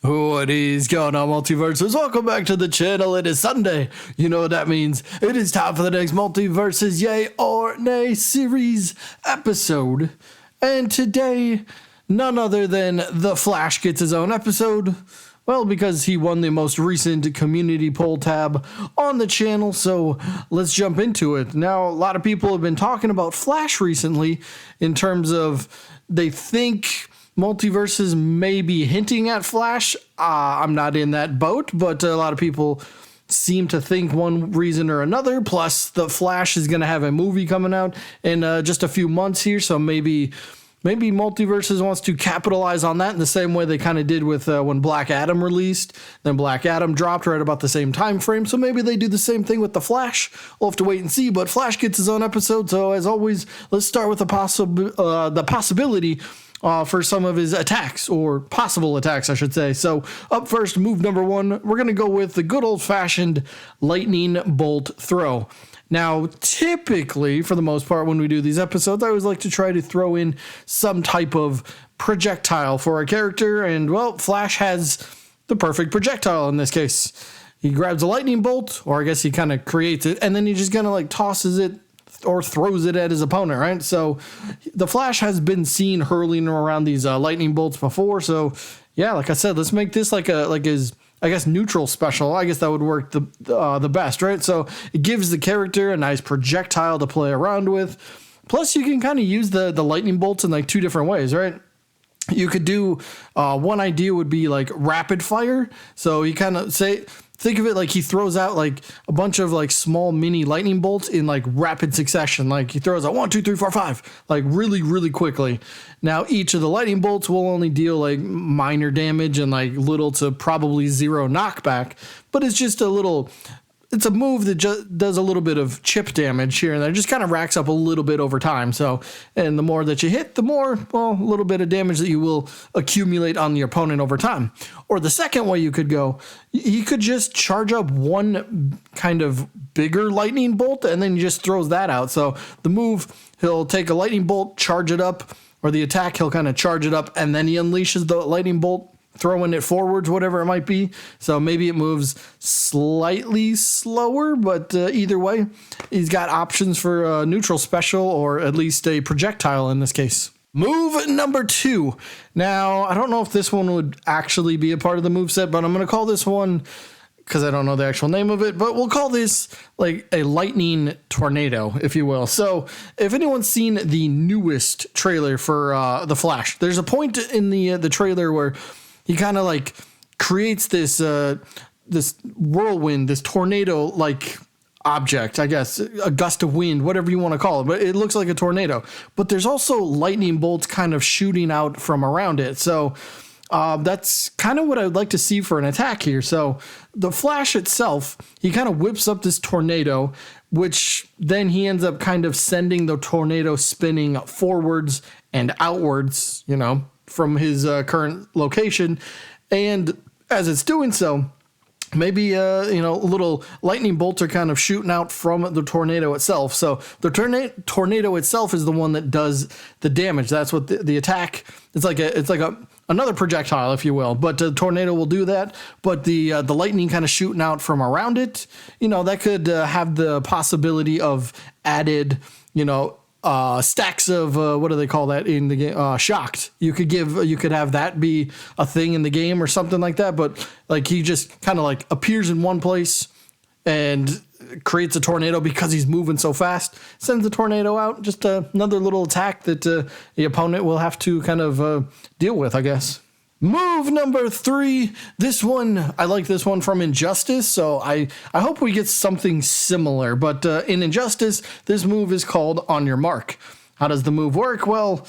What is going on, Multiversers? Welcome back to the channel. It is Sunday. You know what that means. It is time for the next Multiversus Yay or Nay series episode. And today, none other than The Flash gets his own episode. Well, because he won the most recent community poll tab on the channel, so let's jump into it. Now, a lot of people have been talking about Flash recently in terms of they think Multiverses may be hinting at Flash. I'm not in that boat, but a lot of people seem to think one reason or another. Plus, the Flash is going to have a movie coming out in just a few months here, so maybe Multiverses wants to capitalize on that in the same way they kind of did with when Black Adam released. Then Black Adam dropped right about the same time frame, so maybe they do the same thing with the Flash. We'll have to wait and see, but Flash gets his own episode, so as always, let's start with the possibility for some of his attacks, or possible attacks, I should say. So up first, move number one, we're going to go with the good old-fashioned lightning bolt throw. Now, typically, for the most part, when we do these episodes, I always like to try to throw in some type of projectile for a character, and, well, Flash has the perfect projectile in this case. He grabs a lightning bolt, or I guess he kind of creates it, and then he just kind of, like, tosses it or throws it at his opponent, right? So the Flash has been seen hurling around these lightning bolts before. So yeah, like I said, let's make this like his, I guess, neutral special. I guess that would work the best, right? So it gives the character a nice projectile to play around with. Plus, you can kind of use the lightning bolts in like two different ways, right? You could do one idea would be like rapid fire. So you kind of think of it like he throws out like a bunch of like small mini lightning bolts in like rapid succession. Like he throws out 1, 2, 3, 4, 5, like really, really quickly. Now each of the lightning bolts will only deal like minor damage and like little to probably zero knockback, but it's just it's a move that just does a little bit of chip damage here and there. It just kind of racks up a little bit over time. So, and the more that you hit, the more, well, a little bit of damage that you will accumulate on the opponent over time. Or the second way you could go, he could just charge up one kind of bigger lightning bolt and then he just throws that out. So the move, he'll take a lightning bolt, charge it up, or the attack, he'll kind of charge it up and then he unleashes the lightning bolt, throwing it forwards, whatever it might be. So maybe it moves slightly slower, but either way, he's got options for a neutral special or at least a projectile in this case. Move number two. Now, I don't know if this one would actually be a part of the moveset, but I'm going to call this one, because I don't know the actual name of it, but we'll call this like a lightning tornado, if you will. So if anyone's seen the newest trailer for The Flash, there's a point in the trailer where he kind of like creates this whirlwind, this tornado-like object, I guess, a gust of wind, whatever you want to call it, but it looks like a tornado. But there's also lightning bolts kind of shooting out from around it. So that's kind of what I would like to see for an attack here. So the Flash itself, he kind of whips up this tornado, which then he ends up kind of sending the tornado spinning forwards and outwards, you know, from his current location. And as it's doing so, maybe little lightning bolts are kind of shooting out from the tornado itself. So the tornado itself is the one that does the damage. That's what the attack, it's like another projectile, if you will, but the tornado will do that. But the lightning kind of shooting out from around it, that could have the possibility of added, stacks of what do they call that in the game? Shocked. You could have that be a thing in the game or something like that. But like he just kind of like appears in one place and creates a tornado because he's moving so fast. Sends the tornado out. Just another little attack that the opponent will have to kind of deal with, I guess. Move number three. This one, I like this one from Injustice, so I hope we get something similar. But in Injustice, this move is called On Your Mark. How does the move work? Well,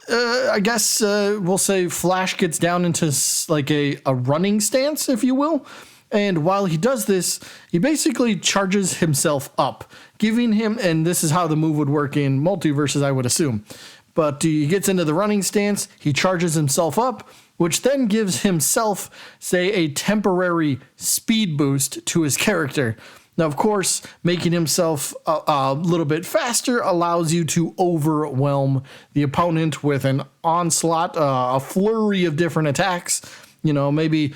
I guess we'll say Flash gets down into like a running stance, if you will. And while he does this, he basically charges himself up, giving him, and this is how the move would work in Multiverses, I would assume. But he gets into the running stance, he charges himself up, which then gives himself, say, a temporary speed boost to his character. Now, of course, making himself a little bit faster allows you to overwhelm the opponent with an onslaught, a flurry of different attacks. maybe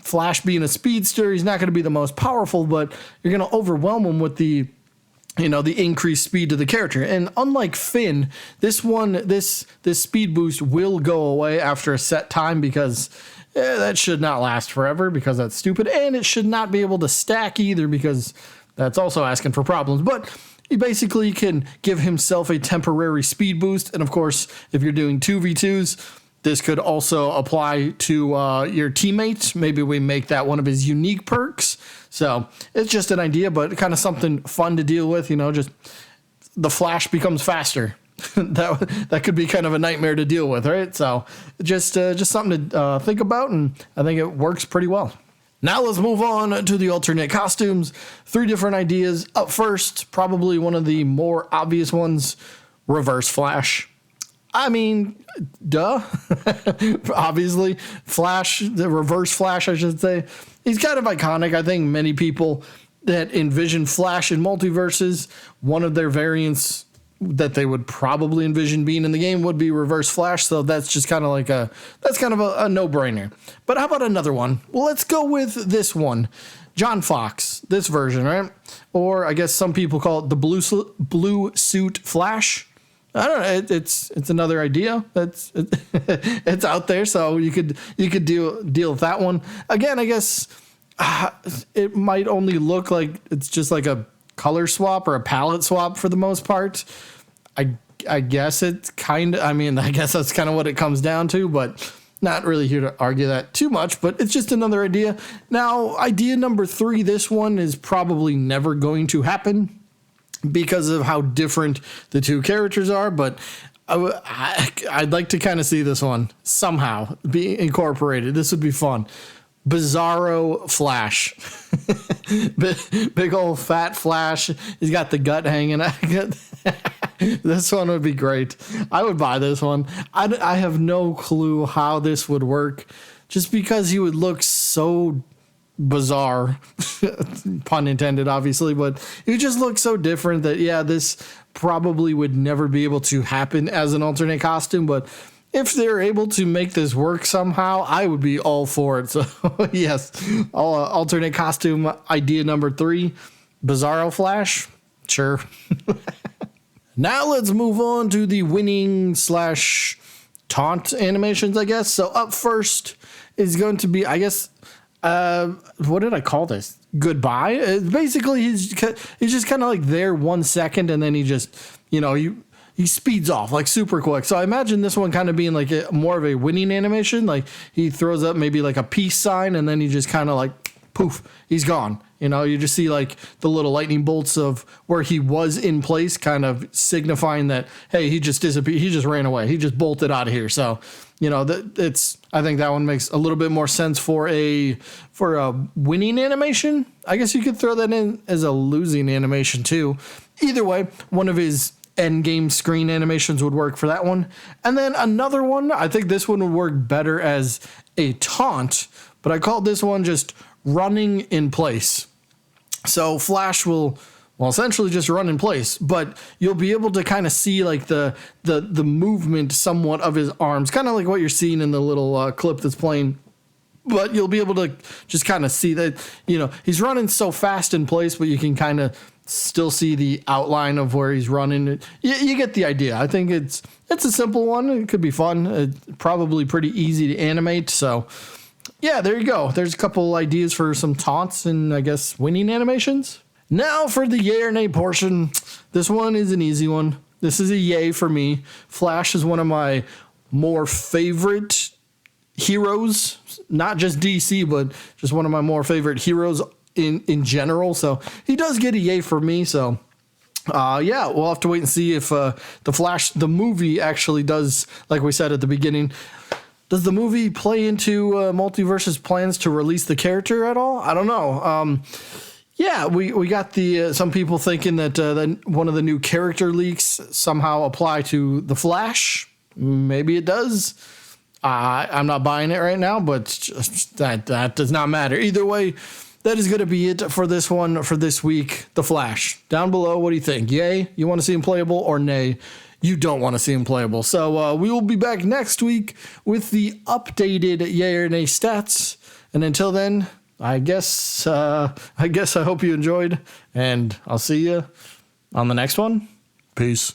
Flash being a speedster, he's not going to be the most powerful, but you're going to overwhelm him with the increased speed to the character. And unlike Finn, this speed boost will go away after a set time, because that should not last forever, because that's stupid. And it should not be able to stack either, because that's also asking for problems. But he basically can give himself a temporary speed boost. And of course, if you're doing 2v2s, this could also apply to your teammates. Maybe we make that one of his unique perks. So it's just an idea, but kind of something fun to deal with. Just the Flash becomes faster. that could be kind of a nightmare to deal with, right? So just something to think about, and I think it works pretty well. Now let's move on to the alternate costumes. 3 different ideas. Up first, probably one of the more obvious ones, Reverse Flash. I mean, duh. Obviously, Flash, the Reverse Flash, I should say. He's kind of iconic. I think many people that envision Flash in Multiverses, one of their variants that they would probably envision being in the game would be Reverse Flash. So that's just kind of like a no-brainer. But how about another one? Well, let's go with this one. John Fox, this version, right? Or I guess some people call it the blue suit Flash. I don't know. It's another idea. It's out there, so you could deal with that one. Again, I guess it might only look like it's just like a color swap or a palette swap for the most part. I guess it's kind of. I guess that's kind of what it comes down to, but not really here to argue that too much. But it's just another idea. Now, idea number 3. This one is probably never going to happen, because of how different the 2 characters are, but I'd like to kind of see this one somehow be incorporated. This would be fun. Bizarro Flash. Big old fat Flash. He's got the gut hanging out. This one would be great. I would buy this one. I have no clue how this would work, just because he would look so bizarre, pun intended, obviously, but it just looks so different that, this probably would never be able to happen as an alternate costume. But if they're able to make this work somehow, I would be all for it. So yes, alternate costume idea number 3, Bizarro Flash. Sure. Now let's move on to the winning / taunt animations, I guess. So up first is going to be, I guess, what did I call this? Goodbye. Basically, he's just kind of like there 1 second, and then he just, he speeds off like super quick. So I imagine this one kind of being like more of a winning animation. Like he throws up maybe like a peace sign, and then he just kind of like poof, he's gone. You just see like the little lightning bolts of where he was in place, kind of signifying that, hey, he just disappeared. He just ran away. He just bolted out of here. So, I think that one makes a little bit more sense for a winning animation. I guess you could throw that in as a losing animation too. Either way, one of his end game screen animations would work for that one. And then another one, I think this one would work better as a taunt, but I called this one just running in place. So Flash will essentially just run in place, but you'll be able to kind of see like the movement somewhat of his arms, kind of like what you're seeing in the little clip that's playing. But you'll be able to just kind of see that, he's running so fast in place, but you can kind of still see the outline of where he's running. You get the idea. I think it's a simple one. It could be fun. It's probably pretty easy to animate. So yeah, there you go. There's a couple ideas for some taunts and I guess winning animations. Now for the yay or nay portion. This one is an easy one. This is a yay for me. Flash is one of my more favorite heroes, not just DC, but just one of my more favorite heroes in general. So he does get a yay for me. So we'll have to wait and see if the Flash, the movie, actually does, like we said at the beginning. Does the movie play into Multiversus' plans to release the character at all? I don't know. We got some people thinking that one of the new character leaks somehow apply to the Flash. Maybe it does. I'm not buying it right now, but that does not matter. Either way, that is going to be it for this one for this week. The Flash. Down below, what do you think? Yay, you want to see him playable, or nay, you don't want to see him playable. So we will be back next week with the updated yay or nay stats. And until then, I guess I hope you enjoyed, and I'll see you on the next one. Peace.